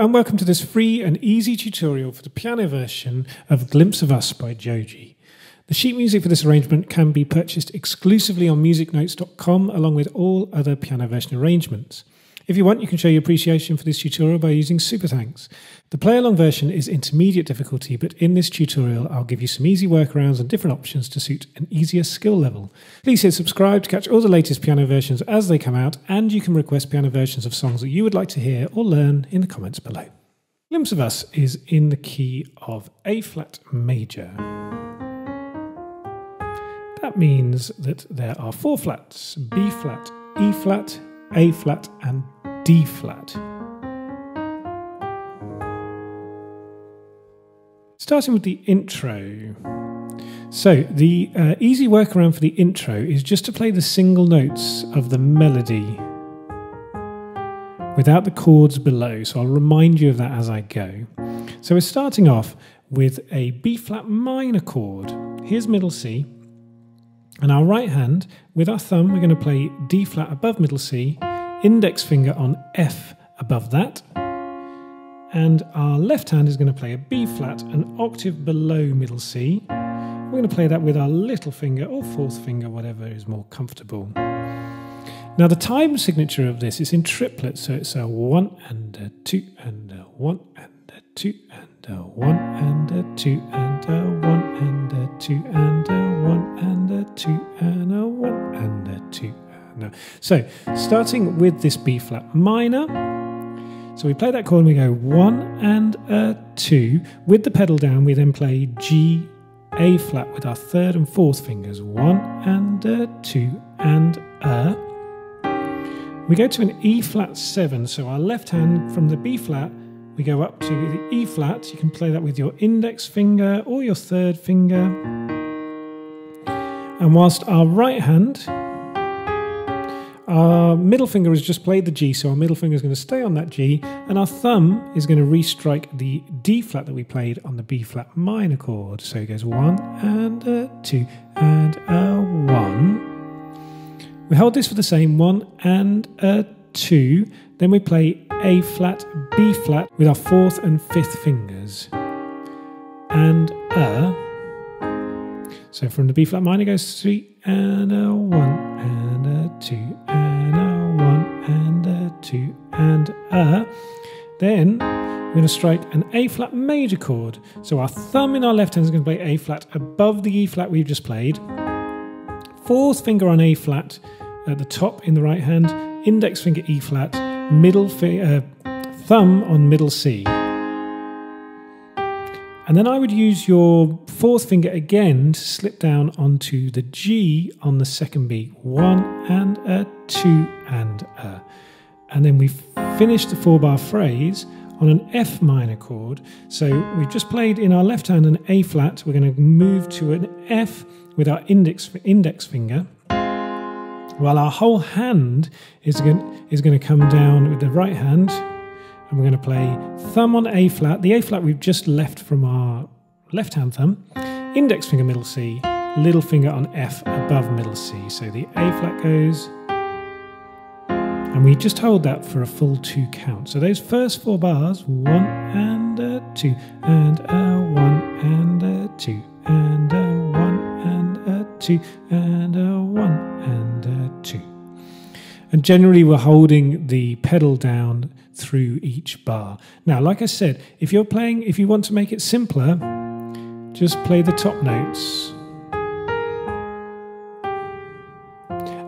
and welcome to this free and easy tutorial for the piano version of Glimpse of Us by Joji. The sheet music for this arrangement can be purchased exclusively on musicnotes.com along with all other piano version arrangements. If you want, you can show your appreciation for this tutorial by using Superthanks. The play-along version is intermediate difficulty, but in this tutorial I'll give you some easy workarounds and different options to suit an easier skill level. Please hit subscribe to catch all the latest piano versions as they come out, and you can request piano versions of songs that you would like to hear or learn in the comments below. Glimpse of Us is in the key of A-flat major. That means that there are 4 flats: B-flat, E-flat, A-flat and D-flat. Starting with the intro. So the easy workaround for the intro is just to play the single notes of the melody without the chords below. So I'll remind you of that as I go. So we're starting off with a B-flat minor chord. Here's middle C. And our right hand, with our thumb, we're going to play D-flat above middle C, index finger on F above that, and our left hand is going to play a B-flat an octave below middle C. We're going to play that with our little finger or fourth finger, whatever is more comfortable. Now the time signature of this is in triplets, so it's a 1 and a 2 and a 1 and a 2 and a 1 and a 2 and a 1 and a 2 and a 1 and a 2 and a 1 and a 2 and a... So starting with this B-flat minor, so we play that chord and we go 1 and a 2. With the pedal down we then play G, A-flat with our third and fourth fingers, 1 and a 2 and a. We go to an E-flat 7, so our left hand from the B-flat, we go up to the E-flat. You can play that with your index finger or your third finger. And whilst our right hand, our middle finger has just played the G, so our middle finger is going to stay on that G, and our thumb is going to restrike the D-flat that we played on the B-flat minor chord. So it goes 1 and a 2 and a 1. We hold this for the same 1 and a 2. Then we play A-flat, B-flat with our fourth and fifth fingers. And a. So from the B-flat minor goes 3 and a 1 and a 2 and a 1 and a 2 and a. Then we're going to strike an A-flat major chord. So our thumb in our left hand is going to play A-flat above the E-flat we've just played. Fourth finger on A-flat at the top in the right hand, index finger E-flat, thumb on middle C. And then I would use your fourth finger again to slip down onto the G on the second beat. 1 and a 2 and a. And then we finish the 4-bar phrase on an F minor chord. So we've just played in our left hand an A-flat. We're going to move to an F with our index finger, while our whole hand is going to come down with the right hand, and we're going to play thumb on A-flat, the A-flat we've just left from our left-hand thumb, index finger middle C, little finger on F above middle C. So the A-flat goes, and we just hold that for a full 2 count. So those first 4 bars, 1 and a 2 and a 1 and a 2 and a 1 and a 2 and a 1 and a 2. And generally we're holding the pedal down through each bar. Now, like I said, if you want to make it simpler, just play the top notes.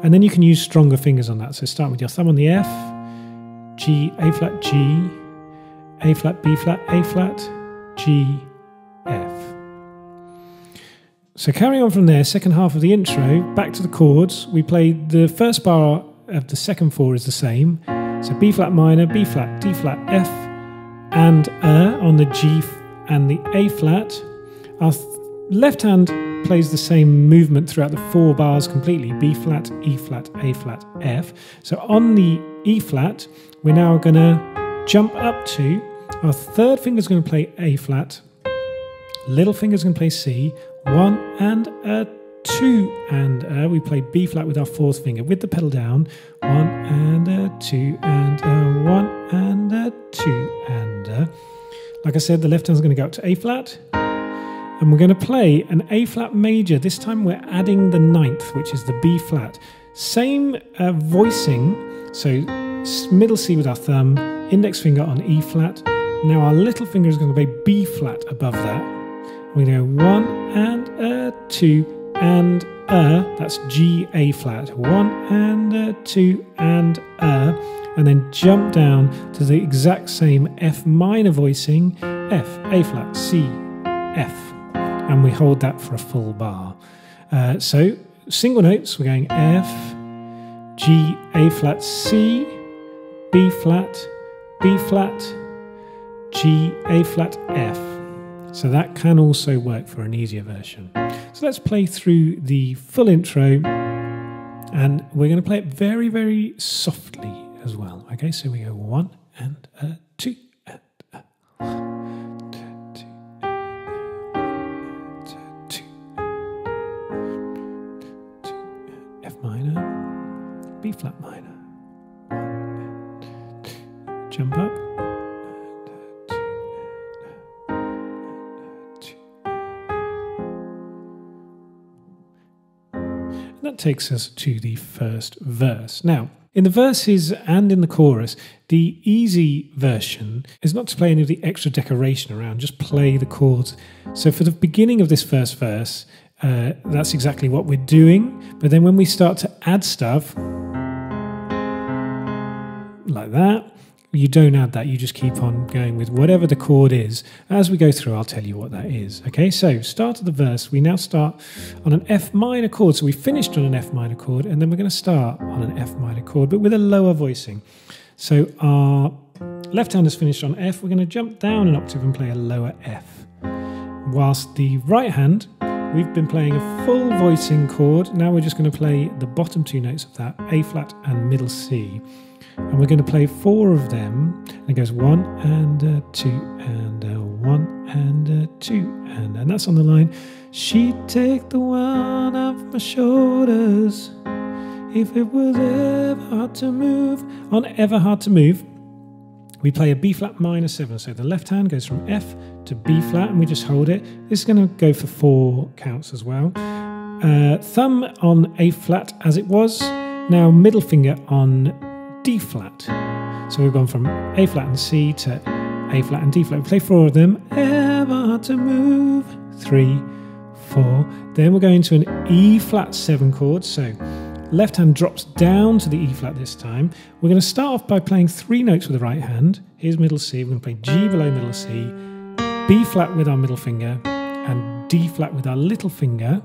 And then you can use stronger fingers on that. So start with your thumb on the F, G, A-flat, G, A-flat, B-flat, A-flat, G, F. So carry on from there, second half of the intro, back to the chords. We played the first bar of the second 4 is the same. So B-flat minor, B-flat, D-flat, F, and on the G and the A-flat. Our left hand plays the same movement throughout the 4 bars completely. B-flat, E-flat, A-flat, F. So on the E-flat, we're now going to jump up to, our third finger is going to play A-flat, little finger is going to play C, 1 and a 2 and we play B flat with our fourth finger with the pedal down. 1 and a 2 and a 1 and a 2 and a. Like I said, the left hand's going to go up to A flat. And we're going to play an A flat major. This time we're adding the ninth, which is the B flat. Same voicing, so middle C with our thumb, index finger on E flat. Now our little finger is going to play B flat above that. We're going to go 1 and a 2 and a. That's G A flat. 1 and a 2 and a. And then jump down to the exact same F minor voicing, F, A flat, C, F. And we hold that for a full bar. So single notes, we're going F, G, A flat, C, B flat, B flat, G, A flat, F. So that can also work for an easier version. So let's play through the full intro, and we're going to play it very, very softly as well. Okay, so we go 1 and a 2 and a. F minor, B flat minor, jump up, and that takes us to the first verse. Now, in the verses and in the chorus, the easy version is not to play any of the extra decoration around, just play the chords. So for the beginning of this first verse, that's exactly what we're doing. But then when we start to add stuff, like that, you don't add that. You just keep on going with whatever the chord is. As we go through, I'll tell you what that is. Okay, so start of the verse. We now start on an F minor chord. So we finished on an F minor chord, and then we're going to start on an F minor chord, but with a lower voicing. So our left hand is finished on F. We're going to jump down an octave and play a lower F. Whilst the right hand, we've been playing a full voicing chord. Now we're just going to play the bottom two notes of that, A flat and middle C. And we're going to play 4 of them. And it goes 1 and a 2 and a 1 and a 2 and that's on the line. She'd take the one off my shoulders if it was ever hard to move. On ever hard to move, we play a B flat minor 7. So the left hand goes from F to B flat and we just hold it. This is going to go for 4 counts as well. Thumb on A flat as it was. Now middle finger on D flat. So we've gone from A flat and C to A flat and D flat. We play 4 of them. Ever hard to move. 3, 4. Then we're going to an E flat 7 chord. So left hand drops down to the E flat this time. We're going to start off by playing 3 notes with the right hand. Here's middle C. We're going to play G below middle C, B flat with our middle finger, and D flat with our little finger.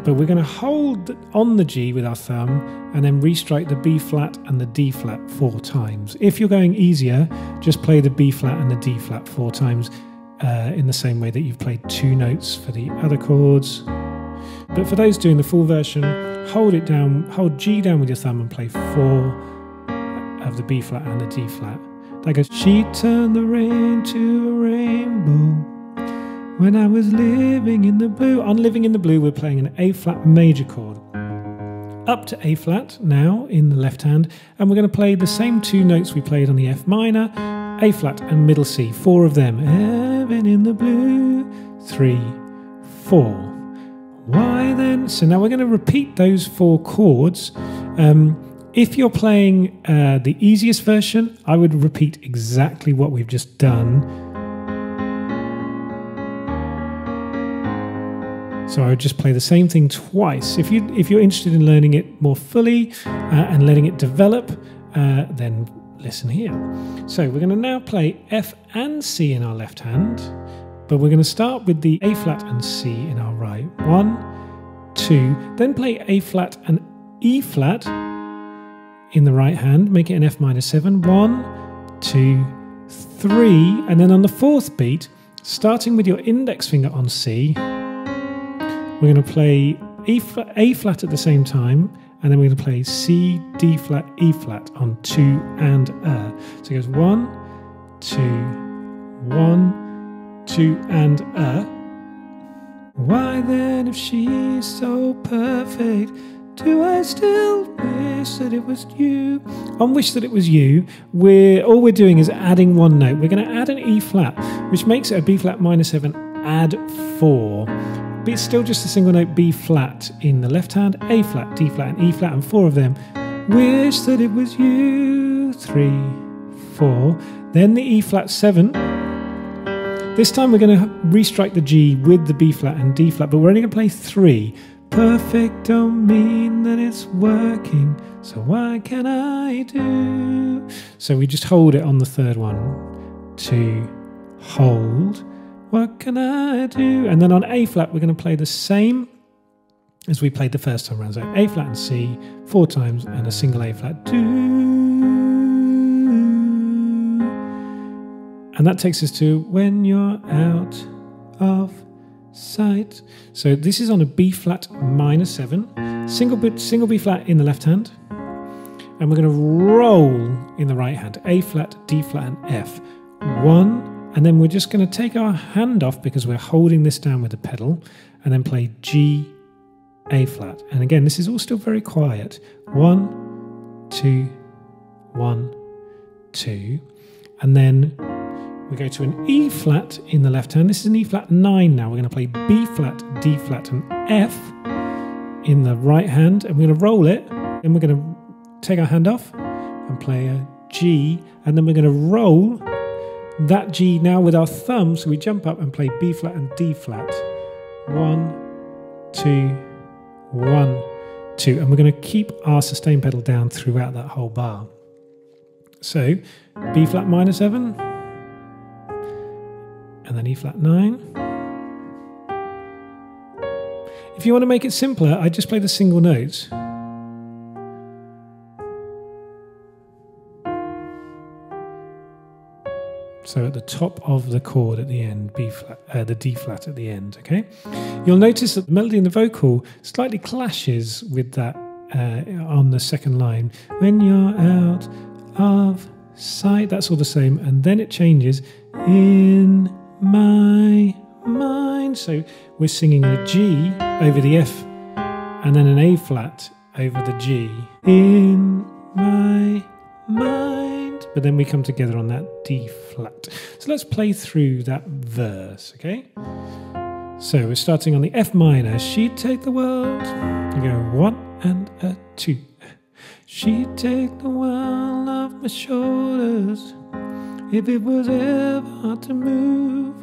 But we're going to hold on the G with our thumb and then restrike the B flat and the D flat 4 times. If you're going easier, just play the B flat and the D flat 4 times in the same way that you've played 2 notes for the other chords. But for those doing the full version, hold it down, hold G down with your thumb and play 4 of the B flat and the D flat. That goes, she turned the rain to a rainbow. When I was living in the blue. On Living in the Blue, we're playing an A flat major chord. Up to A flat now in the left hand, and we're going to play the same 2 notes we played on the F minor, A flat and middle C, 4 of them. Heaven in the blue, 3, 4. Why then? So now we're going to repeat those 4 chords. If you're playing the easiest version, I would repeat exactly what we've just done. So I would just play the same thing twice. If you're interested in learning it more fully and letting it develop, then listen here. So we're going to now play F and C in our left hand, but we're going to start with the A flat and C in our right. 1, 2, then play A flat and E flat in the right hand, make it an F minor 7. 1, 2, 3, and then on the 4th beat, starting with your index finger on C, we're going to play A flat at the same time, and then we're going to play C, D flat, E flat on 2 and a. So it goes 1, 2, 1, 2 and a. Why then, if she's so perfect, do I still wish that it was you? On Wish That It Was You, all we're doing is adding one note. We're going to add an E flat, which makes it a B flat minor 7, add 4. But it's still just a single note B flat in the left hand, A flat, D flat, and E flat, and 4 of them. Wish that it was you, 3, 4. Then the E flat 7. This time we're going to restrike the G with the B flat and D flat, but we're only going to play 3. Perfect don't mean that it's working, so what can I do? So we just hold it on the third one to hold. What can I do? And then on A flat, we're going to play the same as we played the first time around. So A flat and C 4 times and a single A flat. Do. And that takes us to When You're Out of Sight. So this is on a B flat minor 7, single B flat in the left hand, and we're going to roll in the right hand, A flat, D flat, and F. 1, and then we're just going to take our hand off because we're holding this down with the pedal, and then play G, A flat. And again, this is all still very quiet. 1, 2, 1, 2, and then we go to an E flat in the left hand. This is an E flat 9 now. We're going to play B flat, D flat, and F in the right hand, and we're going to roll it. Then we're going to take our hand off and play a G, and then we're going to roll that G now with our thumb. So we jump up and play B flat and D flat. 1, 2, 1, 2, and we're going to keep our sustain pedal down throughout that whole bar. So B flat minor 7. And then E flat 9. If you want to make it simpler, I just play the single notes. So at the top of the chord at the end, B flat, the D flat at the end, okay? You'll notice that the melody in the vocal slightly clashes with that on the second line. When you're out of sight, that's all the same, and then it changes in my mind. So we're singing a G over the F and then an A flat over the G. In my mind. But then we come together on that D flat. So let's play through that verse, okay? So we're starting on the F minor. She'd take the world. You go 1 and a 2. She'd take the world off my shoulders if it was ever hard to move.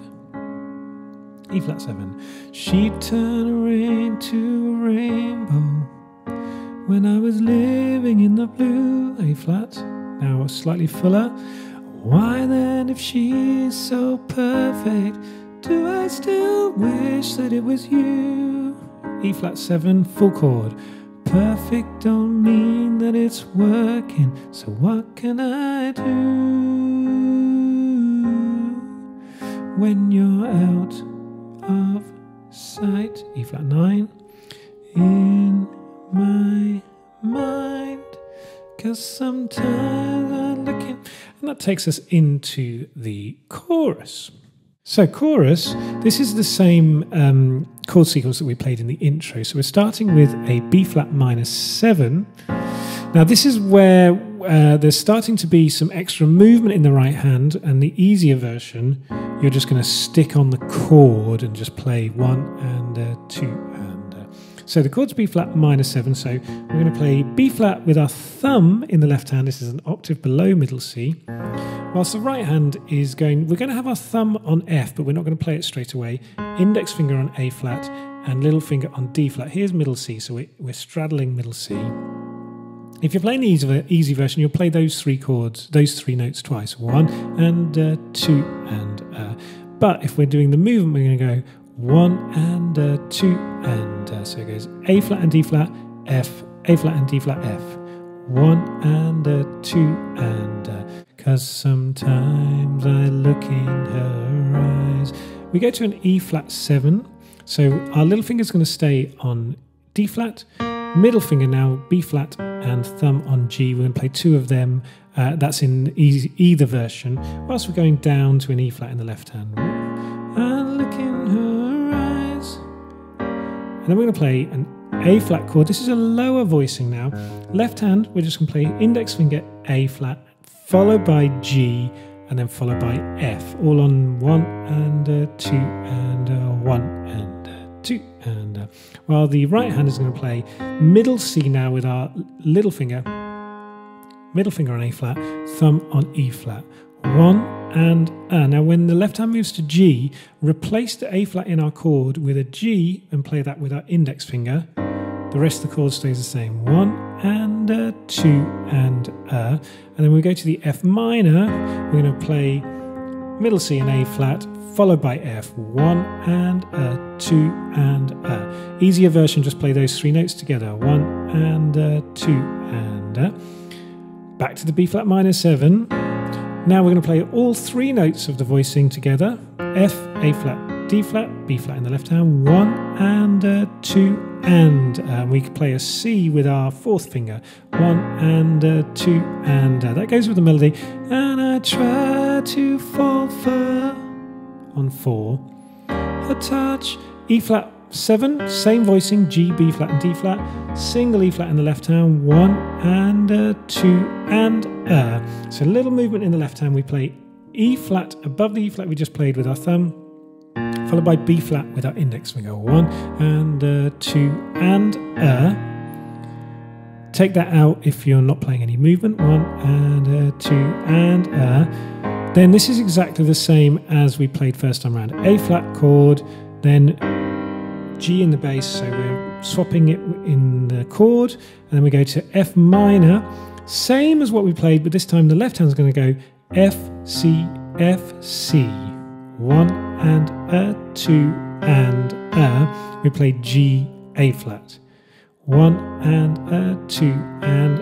E flat 7. She'd turn a rain to a rainbow when I was living in the blue. A flat, now slightly fuller. Why then, if she's so perfect, do I still wish that it was you? E flat 7, full chord. Perfect don't mean that it's working, so what can I do? When you're out of sight, E flat 9, in my mind, 'cause sometimes I look in, and that takes us into the chorus. So chorus, this is the same chord sequence that we played in the intro. So we're starting with a B flat minor 7. Now this is where there's starting to be some extra movement in the right hand, and the easier version, you're just going to stick on the chord and just play 1 and 2 and so the chord's B flat minor 7. So we're going to play B flat with our thumb in the left hand. This is an octave below middle C. Whilst the right hand is going, we're going to have our thumb on F, but we're not going to play it straight away. Index finger on A flat and little finger on D flat. Here's middle C, so we're straddling middle C. If you're playing the easy version, you'll play those 3 chords, those 3 notes twice. 1 and 2 and but if we're doing the movement, we're going to go 1 and 2 and so it goes A flat and D flat, F, A flat and D flat, F. 1 and 2 and 'cause sometimes I look in her eyes. We go to an E flat 7. So our little finger is going to stay on D flat, middle finger now B flat and thumb on G. We're going to play 2 of them. That's in either version. Whilst we're going down to an E flat in the left hand. I look in her eyes then we're going to play an A flat chord. This is a lower voicing now. Left hand, we're just going to play index finger A flat, followed by G, and then followed by F, all on 1 and 2 and 1 and 2 and while the right hand is going to play middle C now with our middle finger on A flat, thumb on E flat, 1 and Now when the left hand moves to G, replace the A flat in our chord with a G and play that with our index finger. The rest of the chord stays the same, 1 and 2 and then we go to the F minor. We're going to play middle C and A flat, followed by F, 1 and 2 and Easier version, just play those 3 notes together, 1 and 2 and back to the B flat minor 7. Now we're going to play all 3 notes of the voicing together, F, A flat, D flat, B flat in the left hand, 1 and 2 and we can play a C with our 4th finger, 1 and 2 and that goes with the melody. And I try to fall for on 4, a touch, E flat 7, same voicing, G, B flat and D flat, single E flat in the left hand, 1 and 2 and So a little movement in the left hand, we play E flat above the E flat we just played with our thumb, followed by B flat with our index finger, 1 and 2 and Take that out if you're not playing any movement, 1 and 2 and Then this is exactly the same as we played first time around. A flat chord, then G in the bass, so we're swapping it in the chord, and then we go to F minor, same as what we played, but this time the left hand's going to go F, C, F, C, 1 and 2 and we play G, A flat, 1 and 2 and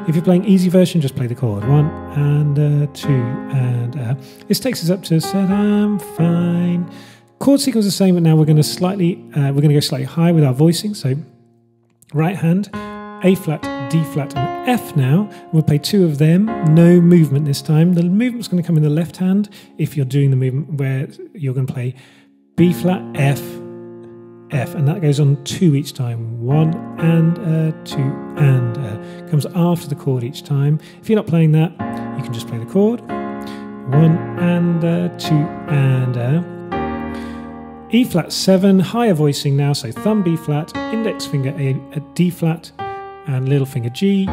if you're playing easy version, just play the chord, 1 and 2 and This takes us up to said I'm fine. Chord sequence is the same, but now we're going to go slightly higher with our voicing. So right hand, A flat, D flat, and F now. We'll play 2 of them, no movement this time. The movement's going to come in the left hand if you're doing the movement where you're going to play B flat, F, F, and that goes on 2 each time, 1 and 2 and comes after the chord each time. If you're not playing that, you can just play the chord, 1 and 2 and E flat 7, higher voicing now, so thumb B flat, index finger A D flat, and little finger G,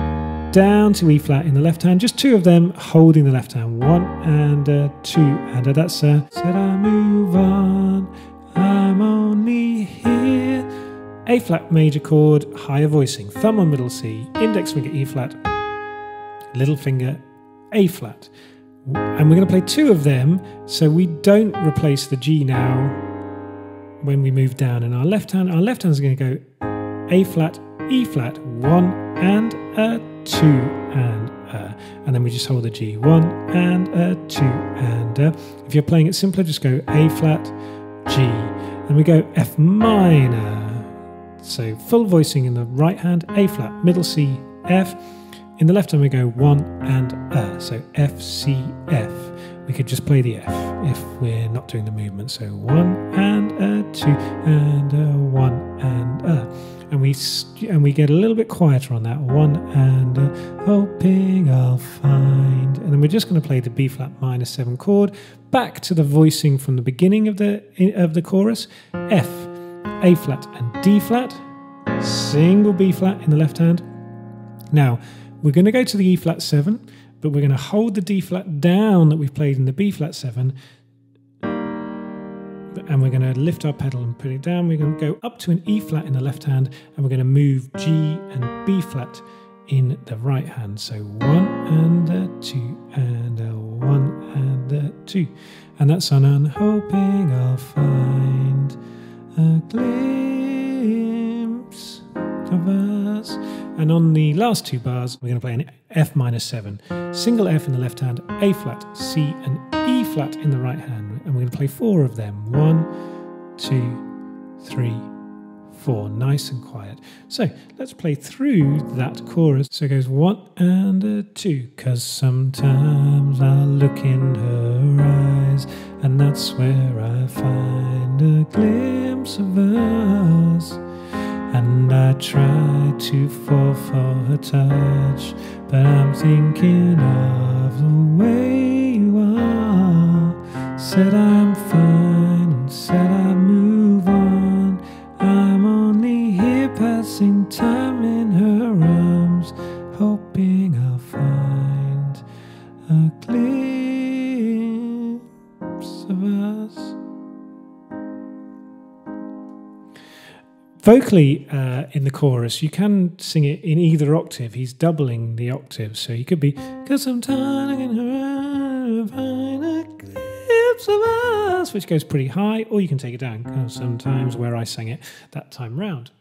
down to E flat in the left hand, just 2 of them holding the left hand, 1 and 2 and that's said I move on, I'm only here. A flat major chord, higher voicing, thumb on middle C, index finger E flat, little finger A flat, and we're going to play 2 of them so we don't replace the G now when we move down in our left hand. Our left hand is going to go A flat, E flat, 1 and 2 and then we just hold the G, 1 and 2 and if you're playing it simpler, just go A flat, G, then we go F minor, so full voicing in the right hand, A flat, middle C, F, in the left hand we go 1 and so F, C, F. We could just play the F if we're not doing the movement. So 1 and 2 and 1 and we get a little bit quieter on that, 1 and hoping I'll find, and then we're just going to play the B flat minor 7 chord back to the voicing from the beginning of the chorus, F, A flat and D flat, single B flat in the left hand. Now we're going to go to the E flat 7. But we're going to hold the D flat down that we've played in the B flat 7, and we're going to lift our pedal and put it down. We're going to go up to an E flat in the left hand, and we're going to move G and B flat in the right hand. So 1 and 2 and 1 and 2, and that's on I'm hoping I'll find a glimpse of us. And on the last 2 bars, we're going to play an F minor 7, single F in the left hand, A flat, C, and E flat in the right hand. And we're going to play 4 of them. 1, 2, 3, 4. Nice and quiet. So let's play through that chorus. So it goes 1 and 2, 'cause sometimes I look in her eyes, and that's where I find a glimpse of us. and I try to fall for her touch, but I'm thinking of the way you are. Said I'm fine and said I move on. I'm only here passing time in her arms, hoping I'll find a glimpse of us. Vocally, in the chorus, you can sing it in either octave. He's doubling the octave, so you could be, 'cause sometimes I can find a glimpse of us, which goes pretty high, or you can take it down, 'cause sometimes, where I sang it that time round.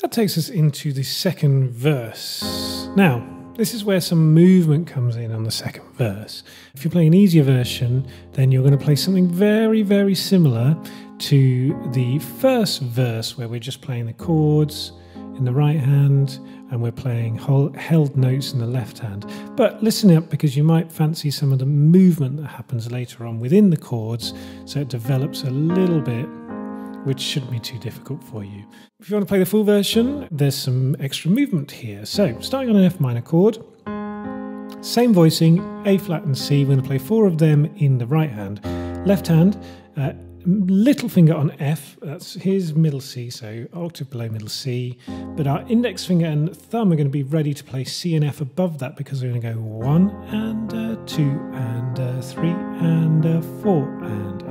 That takes us into the second verse. Now, this is where some movement comes in on the second verse. If you're playing an easier version, then you're going to play something very, very similar to the first verse, where we're just playing the chords in the right hand and we're playing held notes in the left hand. But listen up, because you might fancy some of the movement that happens later on within the chords, so it develops a little bit, which shouldn't be too difficult for you. If you want to play the full version, there's some extra movement here. So, starting on an F minor chord, same voicing, A flat and C. We're going to play 4 of them in the right hand. Left hand, little finger on F, that's his middle C, so octave below middle C. But our index finger and thumb are going to be ready to play C and F above that, because we're going to go 1 and 2 and 3 and 4 and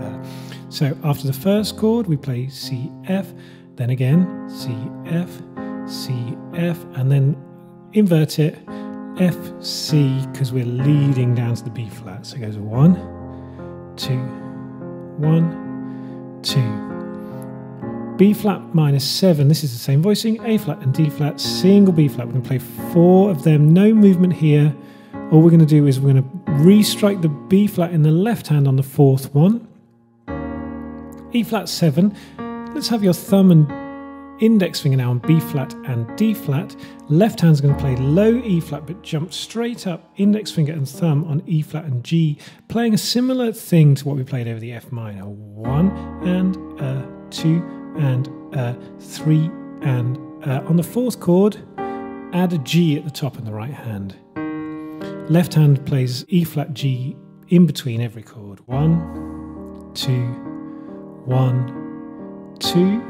so after the first chord, we play C, F, then again C, F, and then invert it, F, C, because we're leading down to the B flat. So it goes 1, 2, 1, 2. B flat minus 7, this is the same voicing, A flat and D flat, single B flat. We're going to play 4 of them, no movement here. All we're going to do is we're going to re-strike the B flat in the left hand on the 4th one. E flat 7, let's have your thumb and index finger now on B flat and D flat. Left hand's going to play low E flat, but jump straight up, index finger and thumb on E flat and G, playing a similar thing to what we played over the F minor. 1 and 2 and 3 and on the 4th chord, add a G at the top in the right hand. Left hand plays E flat G in between every chord. 1, 2, 1, 2,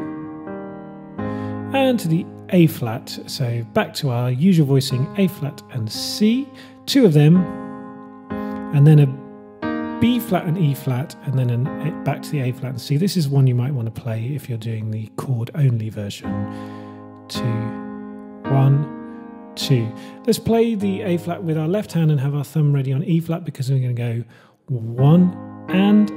and to the A flat. So back to our usual voicing, A flat and C, 2 of them, and then a B flat and E flat, and then back to the A flat and C. This is one you might want to play if you're doing the chord only version. 2, 1, 2. Let's play the A flat with our left hand and have our thumb ready on E flat, because we're going to go 1 and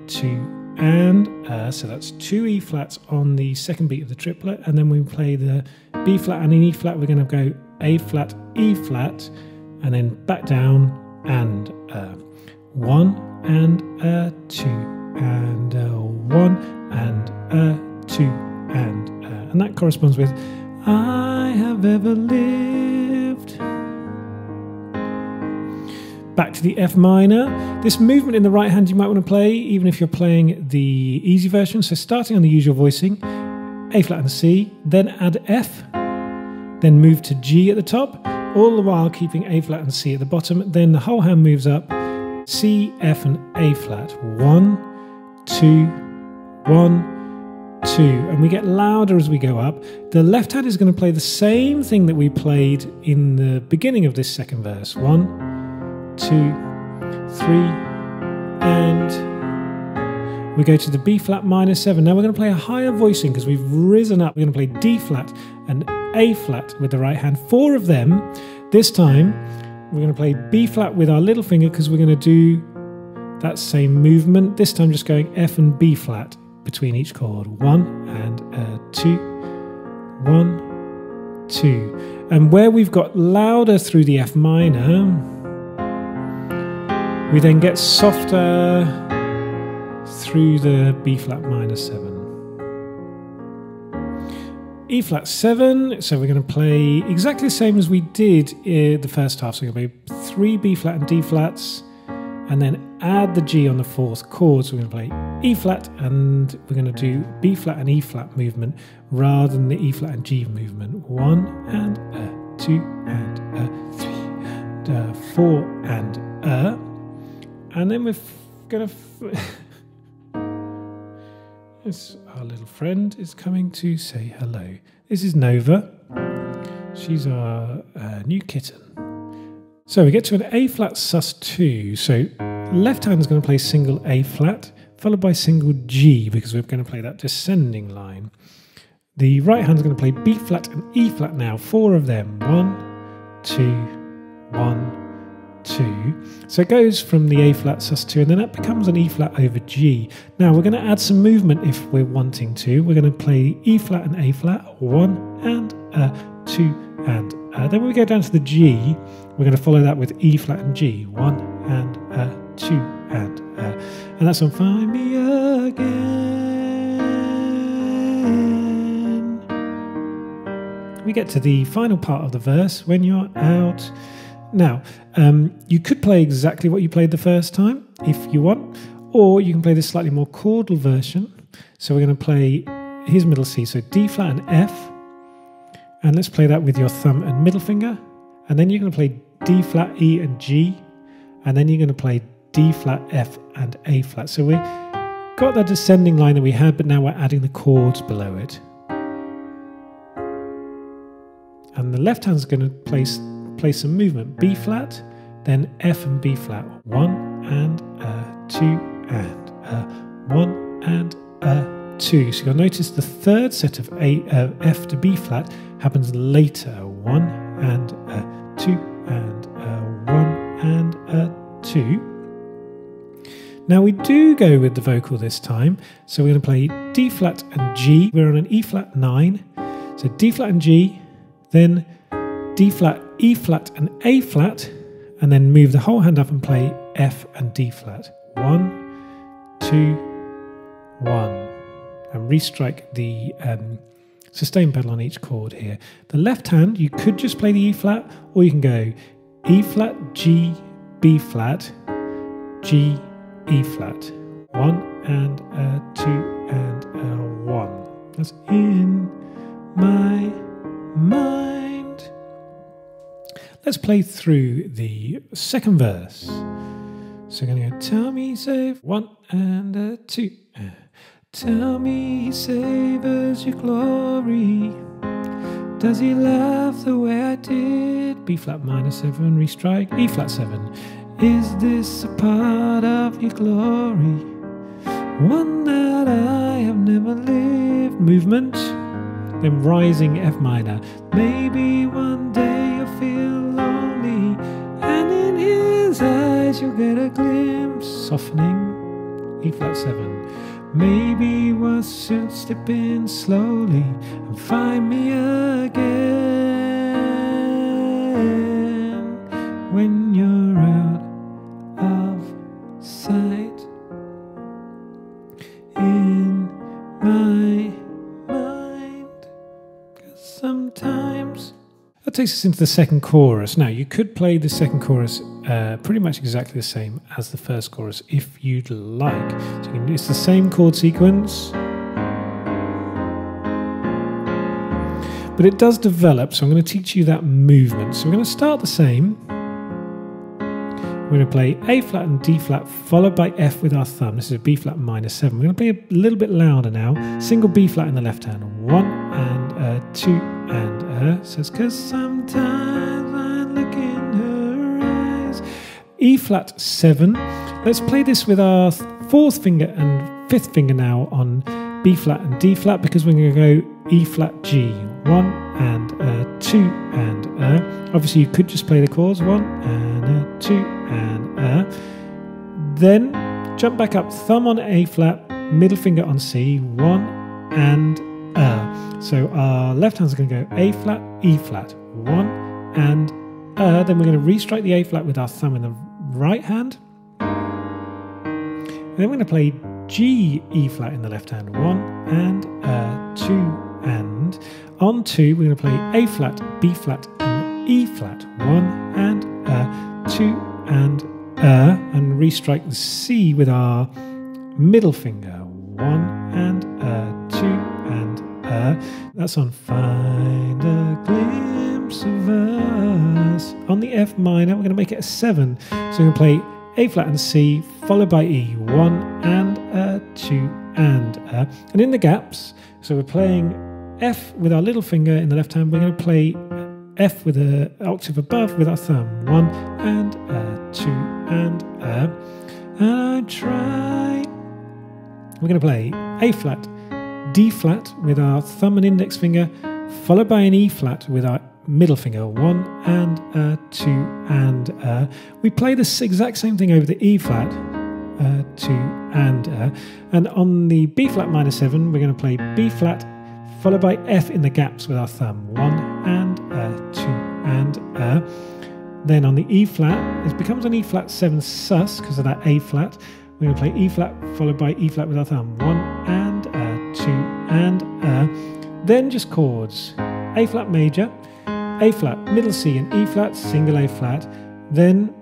2 and so that's 2 E flats on the second beat of the triplet, and then we play the B flat and an E flat. We're going to go A flat, E flat, and then back down and 1 and 2 and 1 and 2 and that corresponds with I have ever lived. Back to the F minor. This movement in the right hand you might want to play even if you're playing the easy version. So starting on the usual voicing, A flat and C, then add F, then move to G at the top, all the while keeping A flat and C at the bottom. Then the whole hand moves up, C, F and A flat. 1, 2, 1, 2. And we get louder as we go up. The left hand is going to play the same thing that we played in the beginning of this second verse. 1, 2, 3, and we go to the B flat minor 7. Now we're going to play a higher voicing because we've risen up. We're going to play D flat and A flat with the right hand, 4 of them. This time we're going to play B flat with our little finger because we're going to do that same movement. This time just going F and B flat between each chord. 1 and 2, 1, 2. And where we've got louder through the F minor, we then get softer through the B flat minor 7. E flat 7, so we're going to play exactly the same as we did in the first half. So we're going to play 3 B flat and D flats, and then add the G on the fourth chord. So we're going to play E flat, and we're going to do B flat and E flat movement rather than the E flat and G movement. 1 and 2 and 3 and 4 and then we're going to. Our little friend is coming to say hello. This is Nova. She's our new kitten. So we get to an A flat sus2. So left hand is going to play single A flat, followed by single G, because we're going to play that descending line. The right hand is going to play B flat and E flat now, 4 of them. 1, 2, 1, 2. So it goes from the A flat sus2, and then that becomes an E flat over G. Now we're going to add some movement if we're wanting to. We're going to play E flat and A flat, 1 and 2 and then when we go down to the G, we're going to follow that with E flat and G, 1 and 2 and that's on Find Me Again. We get to the final part of the verse, when you're out. Now, you could play exactly what you played the first time, if you want, or you can play this slightly more chordal version. So we're going to play, here's middle C, so D flat and F, and let's play that with your thumb and middle finger, and then you're going to play D flat, E and G, and then you're going to play D flat, F and A flat. So we've got that descending line that we had, but now we're adding the chords below it. And the left hand's going to play some movement. B flat, then F and B flat. 1 and 2 and 1 and 2. So you'll notice the third set of F to B flat happens later. 1 and 2 and 1 and 2. Now we do go with the vocal this time. So we're going to play D flat and G. We're on an E flat 9. So D flat and G, then D flat, E flat and A flat, and then move the whole hand up and play F and D flat. 1, 2, 1. And restrike the sustain pedal on each chord here. The left hand, you could just play the E flat, or you can go E flat, G, B flat, G, E flat. 1 and 2 and 1. That's In My Mind. Let's play through the second verse. So we're going to go, tell me save 1 and 2. Tell me he savors your glory. Does he love the way I did? B flat minor 7, restrike, E flat 7. Is this a part of your glory? One that I have never lived. Movement. Then rising F minor. Maybe one day you'll feel lonely, and in his eyes you'll get a glimpse. Softening, E flat 7. Maybe we'll soon step in slowly and find me again when you're out of sight. In my mind, 'cause sometimes. That takes us into the second chorus. Now, you could play the second chorus pretty much exactly the same as the first chorus if you'd like. So it's the same chord sequence, but it does develop, so I'm going to teach you that movement. So we're going to start the same. We're going to play A flat and D flat, followed by F with our thumb. This is a B flat minor 7. We're going to play a little bit louder now. Single B flat in the left hand. 1 and 2 and says, 'cause sometimes I look in her eyes. E flat 7. Let's play this with our fourth finger and fifth finger now on B flat and D flat, because we're going to go E flat G. 1 and 2 and obviously you could just play the chords. 1 and 2 and then jump back up, thumb on A flat, middle finger on C. 1 and so our left hand's going to go A flat, E flat. 1 and then we're going to restrike the A flat with our thumb in the right hand. And then we're going to play G, E flat in the left hand. 1 and 2 and on 2 we're going to play A flat, B flat and E flat. 1 and 2 and and restrike the C with our middle finger. 1 and 2 and that's on Find a Glimpse of Us. On the F minor, we're going to make it a 7. So we're going to play A flat and C, followed by E. 1 and 2 and in the gaps, so we're playing F with our little finger in the left hand. We're going to play F with an octave above with our thumb. 1 and 2 and I try. We're going to play A flat, D flat with our thumb and index finger, followed by an E flat with our middle finger. 1 and 2 and we play this exact same thing over the E flat. 2 and on the B flat minor 7, we're going to play B flat, followed by F in the gaps with our thumb. 1 and 2 and then on the E flat, it becomes an E flat 7 sus because of that A flat. We're going to play E flat, followed by E flat with our thumb. 1 and 2 and then just chords. A flat major, A flat, middle C and E flat, single A flat. Then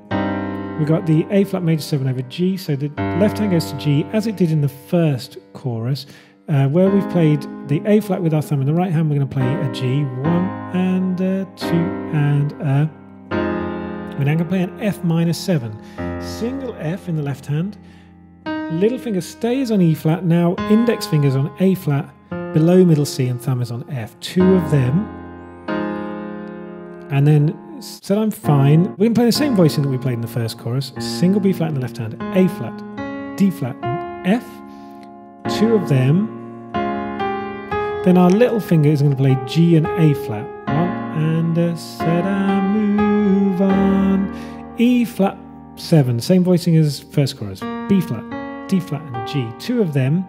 we've got the A flat major 7 over G, so the left hand goes to G as it did in the first chorus. Where we've played the A flat with our thumb in the right hand, we're going to play a G. 1 and 2 and we're now going to play an F minor 7. Single F in the left hand. Little finger stays on E flat. Now index finger's on A flat, below middle C, and thumb is on F. 2 of them. And then said I'm fine. We're going to play the same voicing that we played in the first chorus. Single B flat in the left hand, A flat, D flat, and F. 2 of them. Then our little finger is going to play G and A flat. 1 and said I move on. E flat 7, same voicing as first chorus. B flat, D flat, and G. 2 of them.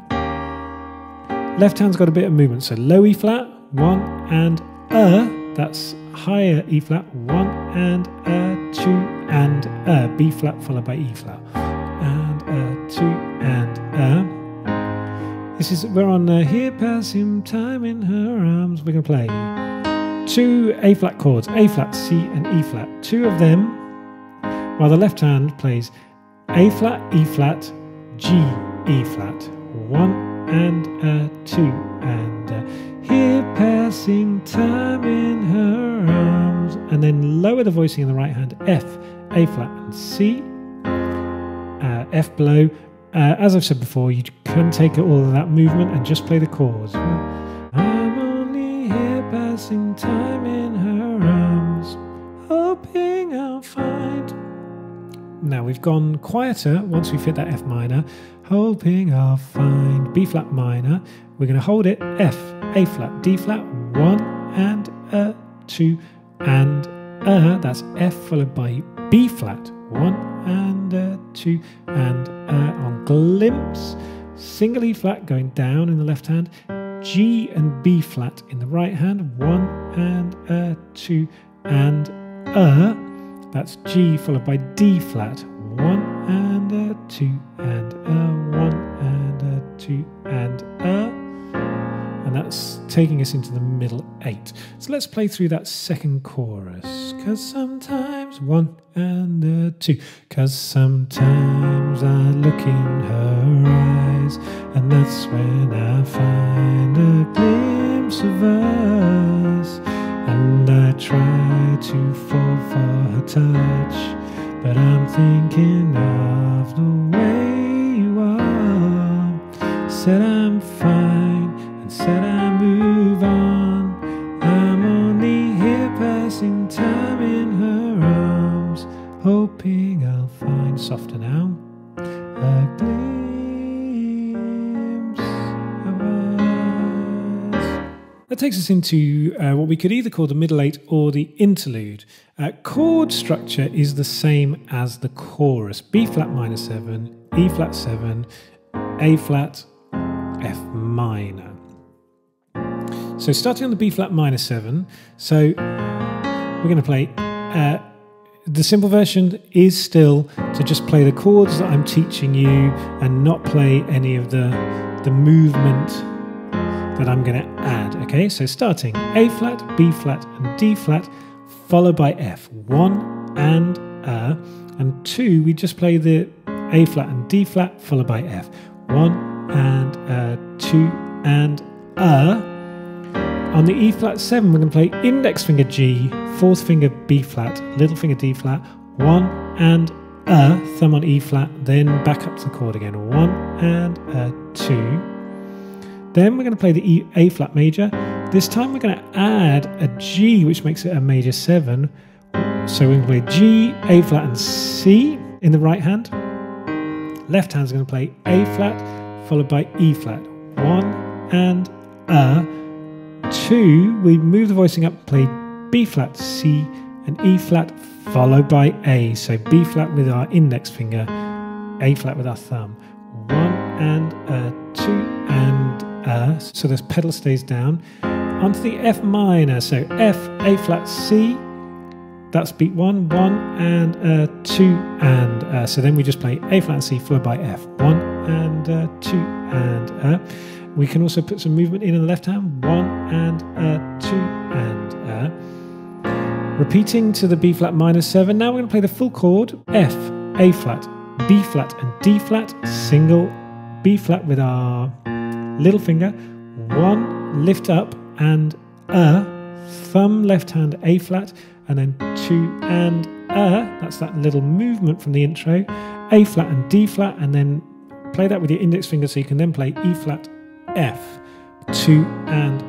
Left hand's got a bit of movement, so low E flat, 1 and that's higher E flat, 1 and 2 and B flat followed by E flat, and 2 and this is, we're on Here Passing Time in Her Arms. We're going to play 2 A flat chords, A flat, C and E flat, 2 of them, while the left hand plays A flat, E flat, G, E flat, 1 and 2 and Here Passing Time in Her Arms, and then lower the voicing in the right hand, F, A flat and C, F below. As I've said before, you can take all of that movement and just play the chords. I'm only here passing time in her arms, hoping I'll find. Now we've gone quieter once we've hit that F minor, hoping I'll find. B flat minor, we're going to hold it, F, A flat, D flat, 1 and 2 and that's F followed by B flat, 1 and 2 and on glimpse, single E flat going down in the left hand, G and B flat in the right hand, 1 and 2 and that's G followed by D flat, 1 and 2 and 1 and 2 and that's taking us into the middle 8. So let's play through that second chorus. 'Cause sometimes 1 and 2. 'Cause sometimes I look in her eyes, and that's when I find a glimpse of us. And I try to fall for her touch, but I'm thinking of the way you are. Said I'm fine, and said I move on. I'm only here passing time in her arms, hoping I'll find, softer now, a glimpse of us. That takes us into what we could either call the middle 8 or the interlude. Chord structure is the same as the chorus. B flat minor 7, E flat 7, A flat, F minor. So starting on the B flat minor 7, so we're going to play, the simple version is still to just play the chords that I'm teaching you and not play any of the movement that I'm going to add, okay? So starting A flat, B flat and D flat, followed by F, 1 and and 2 we just play the A flat and D flat followed by F. 1 and 2 and On the E flat 7 we're going to play index finger G, fourth finger B flat, little finger D flat, 1 and thumb on E flat, then back up to the chord again, 1 and 2. Then we're going to play the A flat major. This time we're going to add a G, which makes it a major 7. So we're going to play G, A flat and C in the right hand. Left hand's going to play A flat followed by E flat, 1 and 2. We move the voicing up, play B flat, C and E flat followed by A. So B flat with our index finger, A flat with our thumb. 1 and 2 and so this pedal stays down. Onto the F minor. So F, A flat, C. That's beat 1, 1 and 2 and so then we just play A flat and C followed by F. 1 and 2 and we can also put some movement in the left hand. 1 and 2 and repeating to the B flat minor 7. Now we're going to play the full chord. F, A flat, B flat and D flat. Single B flat with our little finger. 1, lift up and thumb left hand A flat, and then 2 and that's that little movement from the intro. A flat and D flat, and then play that with your index finger so you can then play E flat, F, 2 and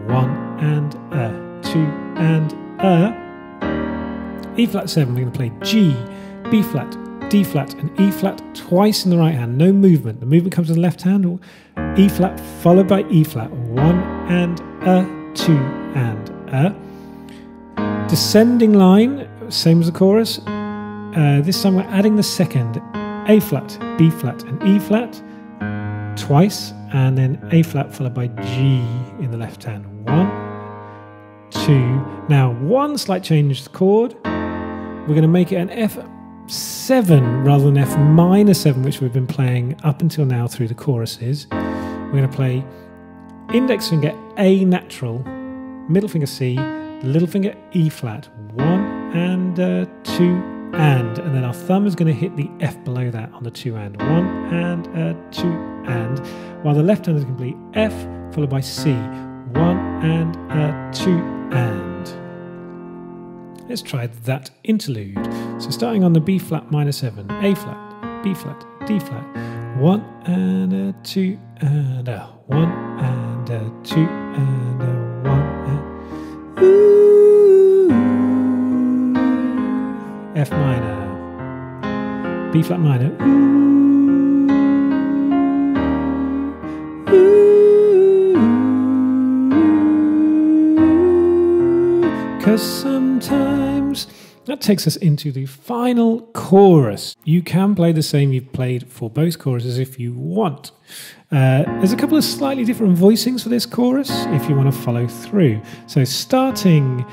1 and 2 and E flat 7. We're going to play G, B flat, D flat and E flat twice in the right hand, no movement. The movement comes in the left hand, or E flat followed by E flat, 1 and 2 and descending line, same as the chorus. This time we're adding the second, A flat, B flat and E flat twice, and then A flat followed by G in the left hand. 1, 2. Now one slight change to the chord. We're going to make it an F7 rather than F minor 7, which we've been playing up until now through the choruses. We're going to play index finger A natural, middle finger C, little finger E flat, 1 and 2 and then our thumb is going to hit the F below that on the 2 and, 1 and 2 and, while the left hand is going to play F followed by C, 1 and 2 and. Let's try that interlude. So starting on the B flat minor 7, A flat, B flat, D flat, 1 and 2 and 1 and 2 and 1 and F minor, B flat minor, 'cause sometimes. That takes us into the final chorus. You can play the same you've played for both choruses if you want. There's a couple of slightly different voicings for this chorus if you want to follow through. So starting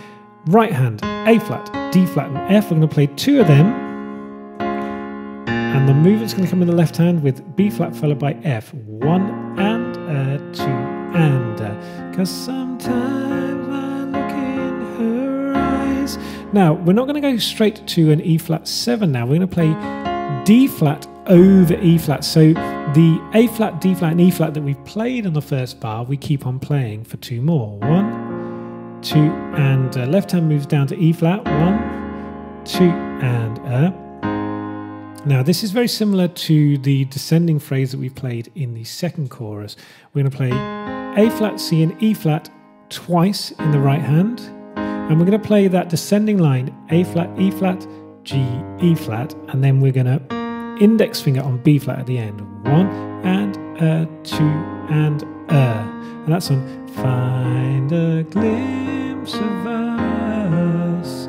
right hand, A flat, D flat and F, we're going to play 2 of them. And the movement's going to come in the left hand with B flat followed by F. 1 and 2 and. 'Cause sometimes I look in her eyes. Now, we're not going to go straight to an E flat 7 now. We're going to play D flat over E flat. So the A flat, D flat and E flat that we've played on the first bar, we keep on playing for 2 more. 1, 2 and left hand moves down to E flat. 1, 2 and Now this is very similar to the descending phrase that we played in the second chorus. We're going to play A flat, C and E flat twice in the right hand. And we're going to play that descending line, A flat, E flat, G, E flat, and then we're going to index finger on B flat at the end. 1 and 2 and that's on Find a Glimpse of Us.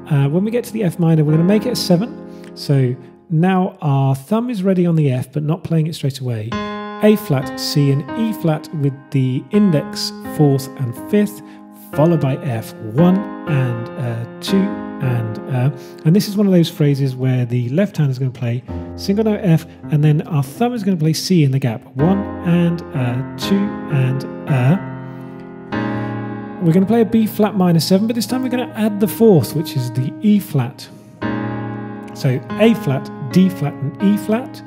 When we get to the F minor, we're going to make it a 7. So now our thumb is ready on the F, but not playing it straight away. A flat, C and E flat with the index 4th and 5th, followed by F, 1 and 2 and this is one of those phrases where the left hand is going to play single note F, and then our thumb is going to play C in the gap. 1 and 2 and we're going to play a B flat minor 7, but this time we're going to add the 4th, which is the E flat. So A flat, D flat and E flat.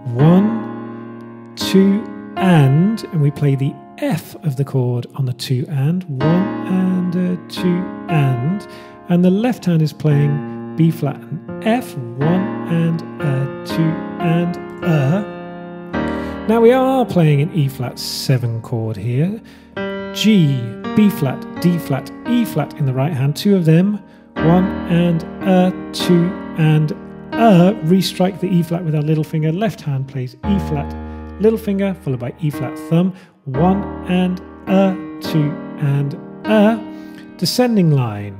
1, 2 and we play the F of the chord on the 2 and. 1 and a 2 and the left hand is playing B flat and F. 1 and a 2 and a. Now we are playing an E flat 7 chord here. G, B flat, D flat, E flat in the right hand, 2 of them. 1 and a, 2 and a. Restrike the E flat with our little finger. Left hand plays E flat, little finger, followed by E flat thumb. 1 and a, 2 and a. Descending line.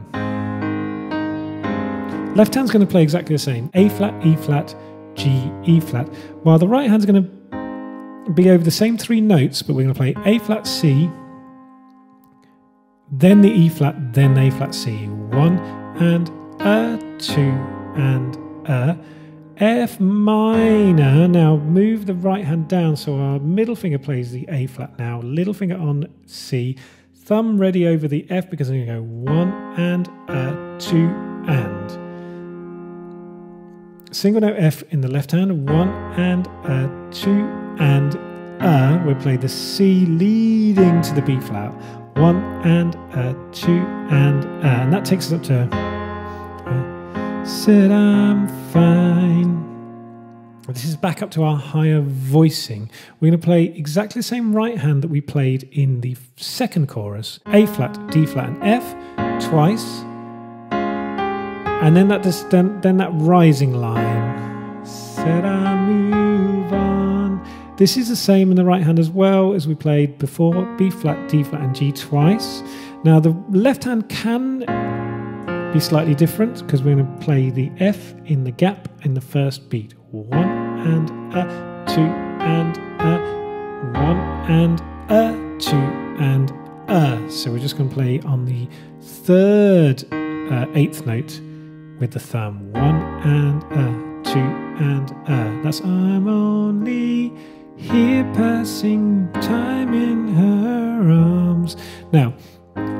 Left hand's going to play exactly the same. A flat, E flat, G, E flat. While the right hand's going to be over the same 3 notes, but we're going to play A flat, C, then the E flat, then A flat, C. 1 and a, 2 and a. F minor. Now move the right hand down so our middle finger plays the A flat now. Little finger on C. Thumb ready over the F because I'm going to go 1 and a, 2 and. Single note F in the left hand. 1 and a, 2 and a. We'll play the C leading to the B flat. 1 and a, 2 and a. And that takes us up to said I'm fine. This is back up to our higher voicing. We're going to play exactly the same right hand that we played in the second chorus. A flat, D flat and F twice. And then that rising line. Said I move on. This is the same in the right hand as well as we played before. B flat, D flat and G twice. Now the left hand can be slightly different because we're going to play the F in the gap in the first beat. 1 and a, 2 and a, 1 and a, 2 and a. So we're just going to play on the third 8th note with the thumb. 1 and a, 2 and a. That's I'm only here passing time in her arms. Now,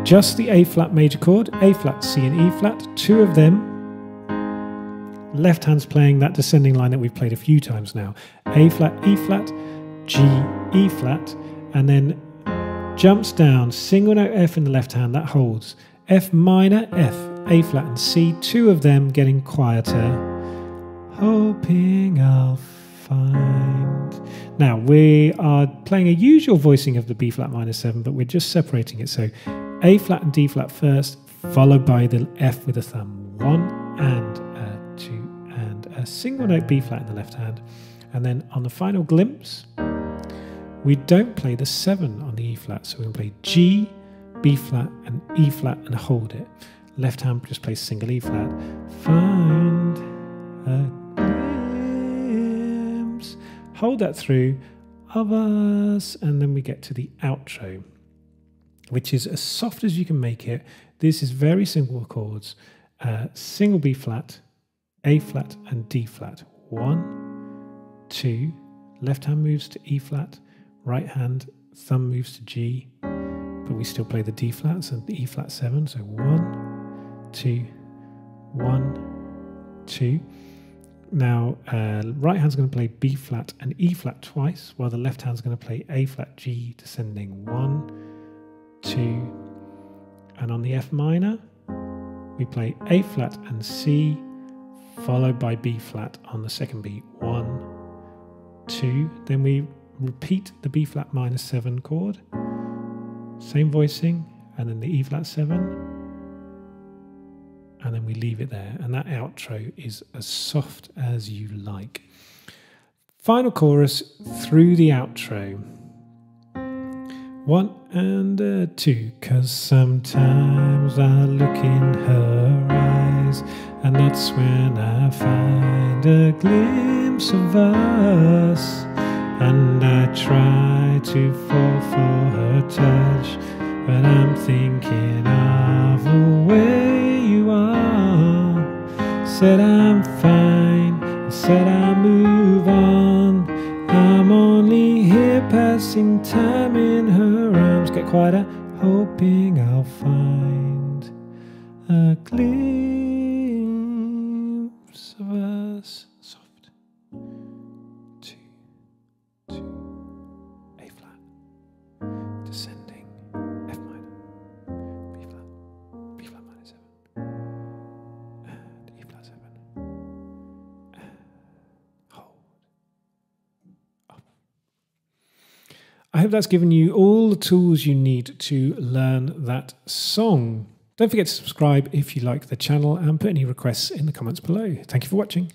just the A flat major chord, A flat, C and E flat, 2 of them. Left hand's playing that descending line that we've played a few times now. A flat, E flat, G, E flat, and then jumps down, single note F in the left hand, that holds. F minor, F, A flat and C, 2 of them getting quieter. Hoping I'll find. Now we are playing a usual voicing of the B flat minor 7, but we're just separating it. So A flat and D flat first, followed by the F with a thumb. 1 and a, 2 and a. Single note B flat in the left hand. And then on the final glimpse, we don't play the 7 on the E flat. So we'll play G, B flat and E flat and hold it. Left hand just plays single E flat. Find a glimpse. Hold that through of us. And then we get to the outro, which is as soft as you can make it. This is very simple chords. Single B flat, A flat and D flat. 1, 2, left hand moves to E flat, right hand thumb moves to G, but we still play the D flats and the E flat 7. So 1, 2, 1, 2. Now, right hand's going to play B flat and E flat twice, while the left hand's going to play A flat, G, descending 1, 2, and on the F minor, we play A flat and C, followed by B flat on the second beat. 1, 2, then we repeat the B flat minor 7 chord, same voicing, and then the E flat 7, and then we leave it there. And that outro is as soft as you like. Final chorus through the outro. 1 and 2, 'cause sometimes I look in her eyes, and that's when I find a glimpse of us, and I try to fall for her touch, but I'm thinking of the way you are. Said I'm fine, said I move on, I'm only here passing time in her arms. Get quieter. Hoping I'll find a glimpse of us. I hope that's given you all the tools you need to learn that song. Don't forget to subscribe if you like the channel and put any requests in the comments below. Thank you for watching.